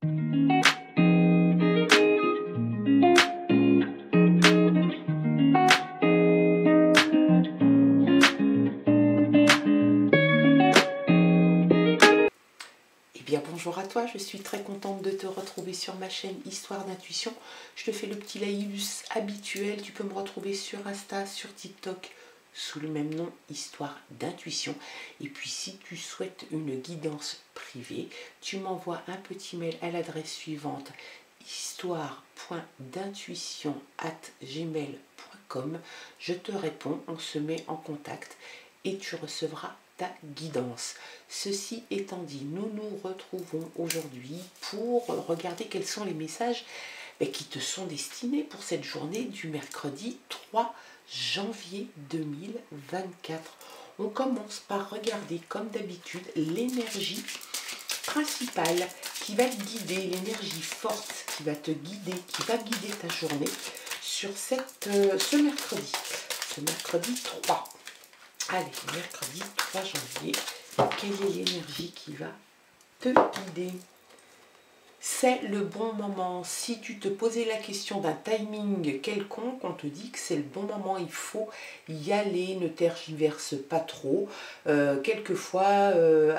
Eh bien bonjour à toi, je suis très contente de te retrouver sur ma chaîne Histoire d'intuition. Je te fais le petit laïus habituel, tu peux me retrouver sur Insta, sur TikTok, sous le même nom, Histoire d'intuition. Et puis si tu souhaites une guidance privée, tu m'envoies un petit mail à l'adresse suivante, histoire.d'intuition@gmail.com. Je te réponds, on se met en contact et tu recevras ta guidance. Ceci étant dit, nous nous retrouvons aujourd'hui pour regarder quels sont les messages qui te sont destinés pour cette journée du mercredi 3 janvier 2024. On commence par regarder comme d'habitude l'énergie principale qui va te guider, l'énergie forte qui va te guider, qui va guider ta journée sur ce mercredi 3. Allez, mercredi 3 janvier, quelle est l'énergie qui va te guider? C'est le bon moment. Si tu te posais la question d'un timing quelconque, on te dit que c'est le bon moment, il faut y aller, ne tergiverse pas trop. Quelquefois,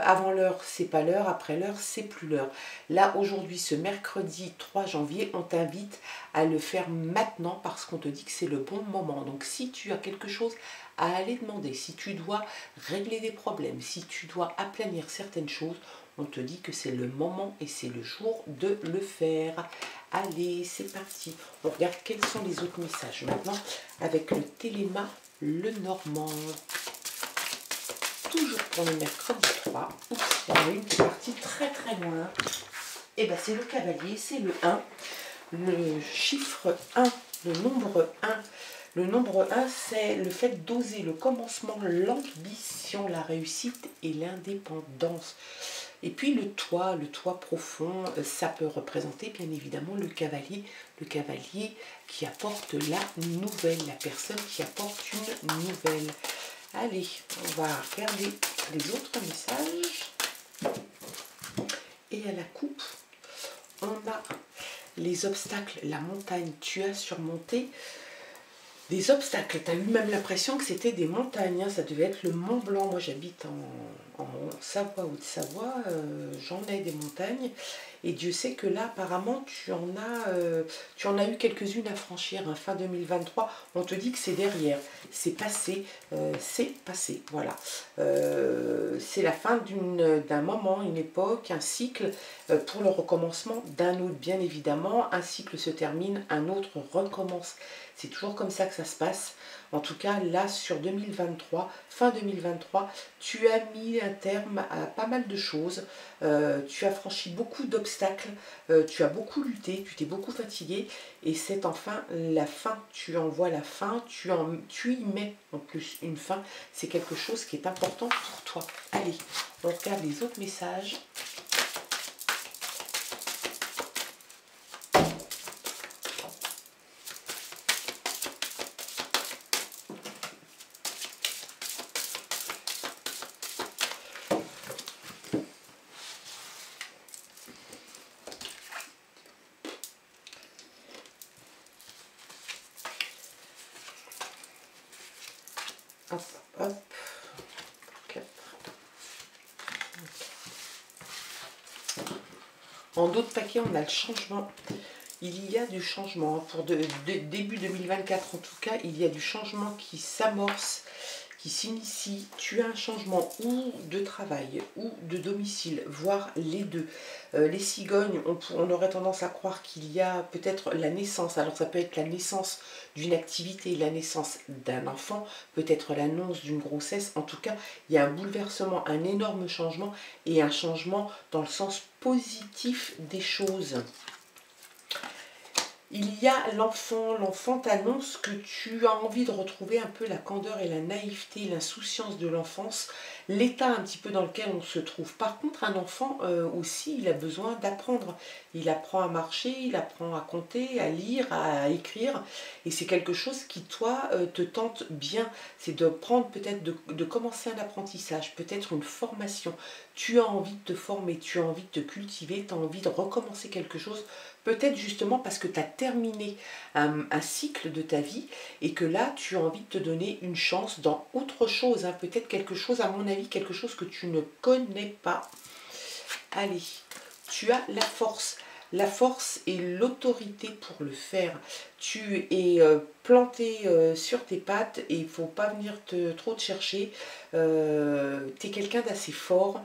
avant l'heure, c'est pas l'heure, après l'heure, c'est plus l'heure. Là, aujourd'hui, ce mercredi 3 janvier, on t'invite à le faire maintenant parce qu'on te dit que c'est le bon moment. Donc, si tu as quelque chose à aller demander, si tu dois régler des problèmes, si tu dois aplanir certaines choses, on te dit que c'est le moment et c'est le jour de le faire. Allez, c'est parti. On regarde quels sont les autres messages maintenant avec le Téléma Lenormand. Toujours pour le mercredi 3. Oups, il y en a une qui est partie très très loin. Et bien c'est le cavalier, c'est le 1. Le chiffre 1, le nombre 1. Le nombre 1, c'est le fait d'oser, le commencement, l'ambition, la réussite et l'indépendance. Et puis le toit profond, ça peut représenter bien évidemment le cavalier qui apporte la nouvelle, la personne qui apporte une nouvelle. Allez, on va regarder les autres messages. Et à la coupe, on a les obstacles, la montagne, tu as surmonté des obstacles. Tu as eu même l'impression que c'était des montagnes, hein. Ça devait être le Mont Blanc. Moi j'habite en Savoie, Haute-Savoie, j'en ai des montagnes. Et Dieu sait que là, apparemment, tu en as eu quelques-unes à franchir. Hein. Fin 2023, on te dit que c'est derrière. C'est passé, voilà. C'est la fin d'un moment, une époque, un cycle pour le recommencement d'un autre, bien évidemment. Un cycle se termine, un autre recommence. C'est toujours comme ça que ça se passe. En tout cas, là, sur 2023, fin 2023, tu as mis un terme à pas mal de choses. Tu as franchi beaucoup d'obstacles. Tu as beaucoup lutté, tu t'es beaucoup fatigué. Et c'est enfin la fin. Tu en vois la fin. Tu y mets en plus une fin. C'est quelque chose qui est important pour toi. Allez, on regarde les autres messages. Hop, hop. 4. En d'autres paquets, on a le changement. Il y a du changement. Pour début 2024, en tout cas, il y a du changement qui s'amorce, qui s'initie. Tu as un changement ou de travail ou de domicile, voire les deux. Les cigognes, on aurait tendance à croire qu'il y a peut-être la naissance. Alors ça peut être la naissance d'une activité, la naissance d'un enfant, peut-être l'annonce d'une grossesse. En tout cas, il y a un bouleversement, un énorme changement et un changement dans le sens positif des choses. Il y a l'enfant, l'enfant t'annonce que tu as envie de retrouver un peu la candeur et la naïveté, l'insouciance de l'enfance, l'état un petit peu dans lequel on se trouve. Par contre, un enfant aussi, il a besoin d'apprendre. Il apprend à marcher, il apprend à compter, à lire, à écrire. Et c'est quelque chose qui, toi, te tente bien. C'est de prendre peut-être, de commencer un apprentissage, peut-être une formation. tu as envie de te former, tu as envie de te cultiver, tu as envie de recommencer quelque chose, peut-être justement parce que tu as terminé un cycle de ta vie et que là, tu as envie de te donner une chance dans autre chose, hein, peut-être quelque chose, à mon avis, quelque chose que tu ne connais pas. Allez, tu as la force et l'autorité pour le faire. Tu es planté sur tes pattes et il ne faut pas venir trop te chercher. Tu es quelqu'un d'assez fort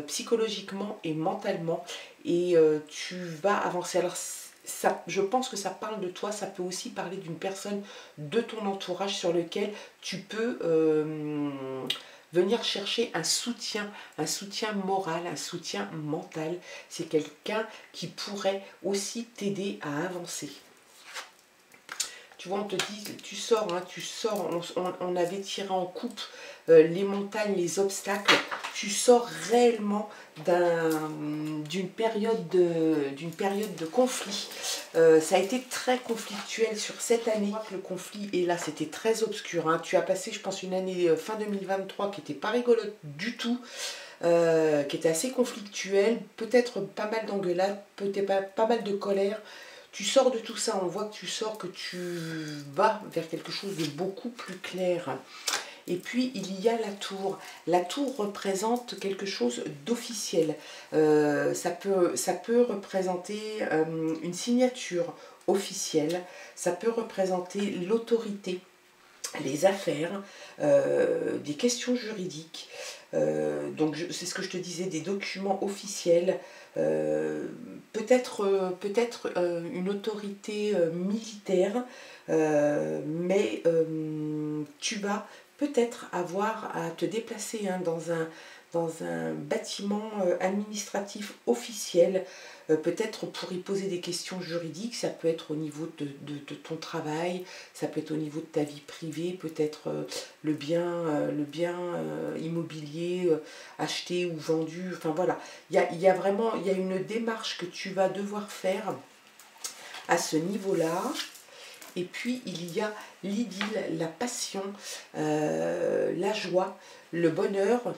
psychologiquement et mentalement et tu vas avancer. Alors, ça, je pense que ça parle de toi, ça peut aussi parler d'une personne de ton entourage sur lequel tu peux venir chercher un soutien moral, un soutien mental. C'est quelqu'un qui pourrait aussi t'aider à avancer. Tu vois, on te dit, tu sors, hein, on avait tiré en coupe les montagnes, les obstacles. Tu sors réellement d'une période de conflit. Ça a été très conflictuel sur cette année. Le conflit, et là, c'était très obscur. Hein. Tu as passé, je pense, une année fin 2023 qui n'était pas rigolote du tout. Qui était assez conflictuelle, peut-être pas mal d'engueulades, peut-être pas mal de colère. Tu sors de tout ça, on voit que tu sors, que tu vas vers quelque chose de beaucoup plus clair. Et puis il y a la tour. La tour représente quelque chose d'officiel. Ça peut représenter une signature officielle, ça peut représenter l'autorité, les affaires, des questions juridiques. Donc c'est ce que je te disais, des documents officiels, peut-être une autorité militaire, mais tu vas peut-être avoir à te déplacer hein, dans un bâtiment administratif officiel, peut-être pour y poser des questions juridiques. Ça peut être au niveau de ton travail, ça peut être au niveau de ta vie privée, peut-être le bien immobilier acheté ou vendu. Enfin voilà, il y a vraiment une démarche que tu vas devoir faire à ce niveau-là. Et puis il y a l'idylle, la passion, la joie, le bonheur.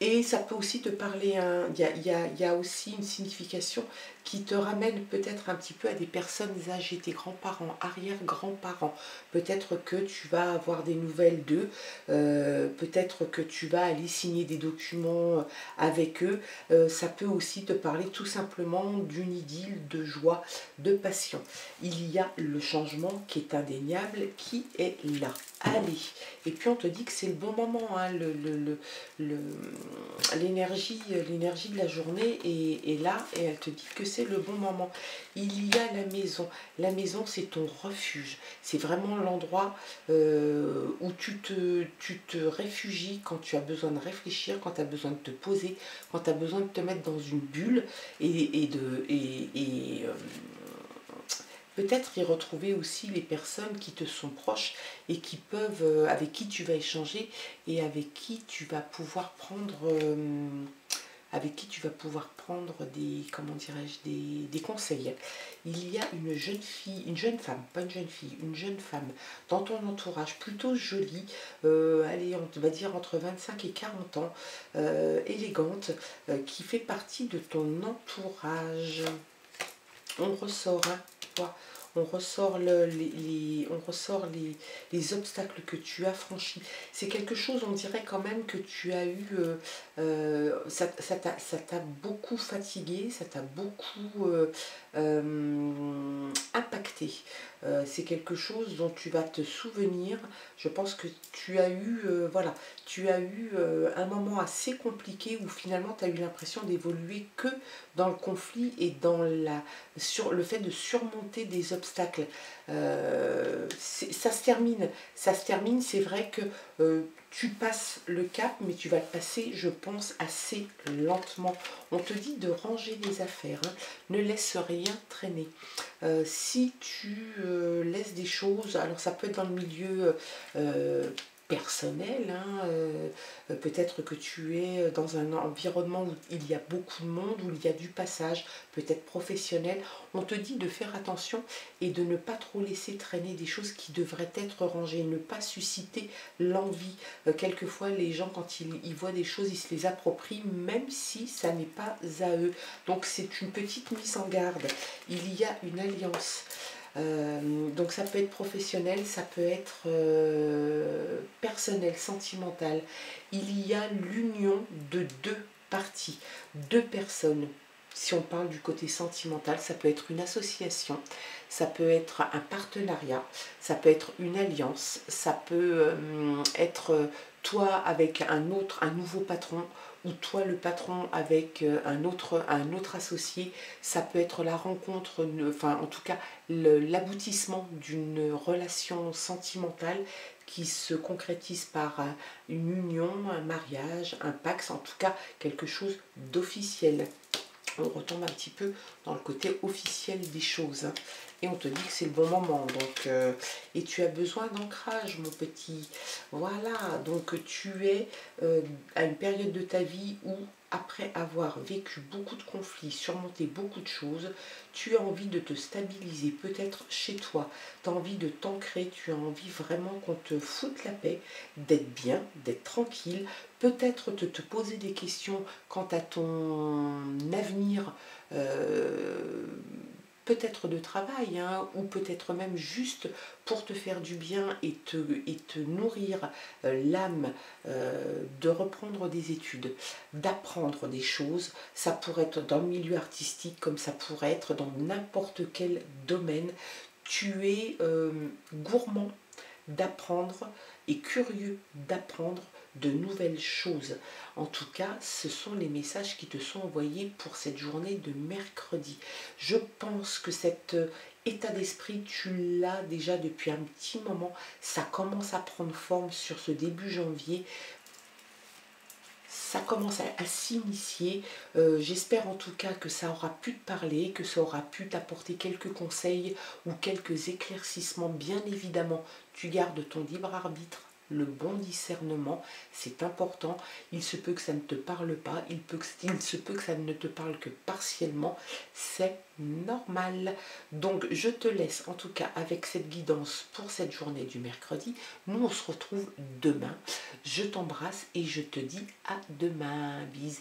Et ça peut aussi te parler, il y a aussi une signification qui te ramène peut-être un petit peu à des personnes âgées, tes grands-parents, arrière-grands-parents. Peut-être que tu vas avoir des nouvelles d'eux, peut-être que tu vas aller signer des documents avec eux. Ça peut aussi te parler tout simplement d'une idylle, de joie, de passion. Il y a le changement qui est indéniable, qui est là. Allez, et puis on te dit que c'est le bon moment, hein, l'énergie de la journée est là et elle te dit que c'est le bon moment. Il y a la maison. La maison, c'est ton refuge. C'est vraiment l'endroit où tu te réfugies quand tu as besoin de réfléchir, quand tu as besoin de te poser, quand tu as besoin de te mettre dans une bulle peut-être y retrouver aussi les personnes qui te sont proches et qui peuvent, avec qui tu vas échanger et avec qui tu vas pouvoir prendre, des, comment dirais-je, des conseils. Il y a une jeune fille, une jeune femme, pas une jeune fille, une jeune femme dans ton entourage, plutôt jolie, allez, on va dire entre 25 et 40 ans, élégante, qui fait partie de ton entourage. On ressort, hein, on ressort, les obstacles que tu as franchis. C'est quelque chose, on dirait quand même que tu as eu, ça t'a beaucoup fatigué, ça t'a beaucoup impacté. C'est quelque chose dont tu vas te souvenir. Je pense que tu as eu, voilà, tu as eu un moment assez compliqué où finalement tu as eu l'impression d'évoluer que dans le conflit et dans le fait de surmonter des obstacles. Ça se termine, c'est vrai que tu passes le cap, mais tu vas le passer, je pense, assez lentement. On te dit de ranger les affaires, hein. Ne laisse rien traîner. Si tu laisses des choses, alors ça peut être dans le milieu personnel, hein, peut-être que tu es dans un environnement où il y a beaucoup de monde, où il y a du passage, peut-être professionnel. On te dit de faire attention et de ne pas trop laisser traîner des choses qui devraient être rangées, ne pas susciter l'envie. Quelquefois, les gens, quand ils voient des choses, ils se les approprient, même si ça n'est pas à eux. Donc c'est une petite mise en garde. Il y a une alliance. Donc ça peut être professionnel, ça peut être personnel, sentimental. Il y a l'union de deux parties, deux personnes. Si on parle du côté sentimental, ça peut être une association, ça peut être un partenariat, ça peut être une alliance, ça peut être toi avec un nouveau patron, ou toi le patron avec un autre associé. Ça peut être la rencontre, enfin en tout cas l'aboutissement d'une relation sentimentale qui se concrétise par une union, un mariage, un pax, en tout cas quelque chose d'officiel. On retombe un petit peu dans le côté officiel des choses, hein. Et on te dit que c'est le bon moment. Donc, et tu as besoin d'ancrage, mon petit. Voilà, donc tu es à une période de ta vie où, après avoir vécu beaucoup de conflits, surmonté beaucoup de choses, tu as envie de te stabiliser, peut-être chez toi. Tu as envie de t'ancrer, tu as envie vraiment qu'on te foute la paix, d'être bien, d'être tranquille, peut-être de te poser des questions quant à ton avenir, peut-être de travail, hein, ou peut-être même juste pour te faire du bien et te nourrir l'âme, de reprendre des études, d'apprendre des choses. Ça pourrait être dans le milieu artistique comme ça pourrait être dans n'importe quel domaine. Tu es gourmand d'apprendre et curieux d'apprendre de nouvelles choses. En tout cas, ce sont les messages qui te sont envoyés pour cette journée de mercredi. Je pense que cet état d'esprit, tu l'as déjà depuis un petit moment. Ça commence à prendre forme sur ce début janvier. Ça commence à s'initier. J'espère en tout cas que ça aura pu te parler, que ça aura pu t'apporter quelques conseils ou quelques éclaircissements. Bien évidemment, tu gardes ton libre arbitre, le bon discernement, c'est important. Il se peut que ça ne te parle pas, il se peut que ça ne te parle que partiellement, c'est normal. Donc je te laisse en tout cas avec cette guidance pour cette journée du mercredi. Nous on se retrouve demain. Je t'embrasse et je te dis à demain. Bisous.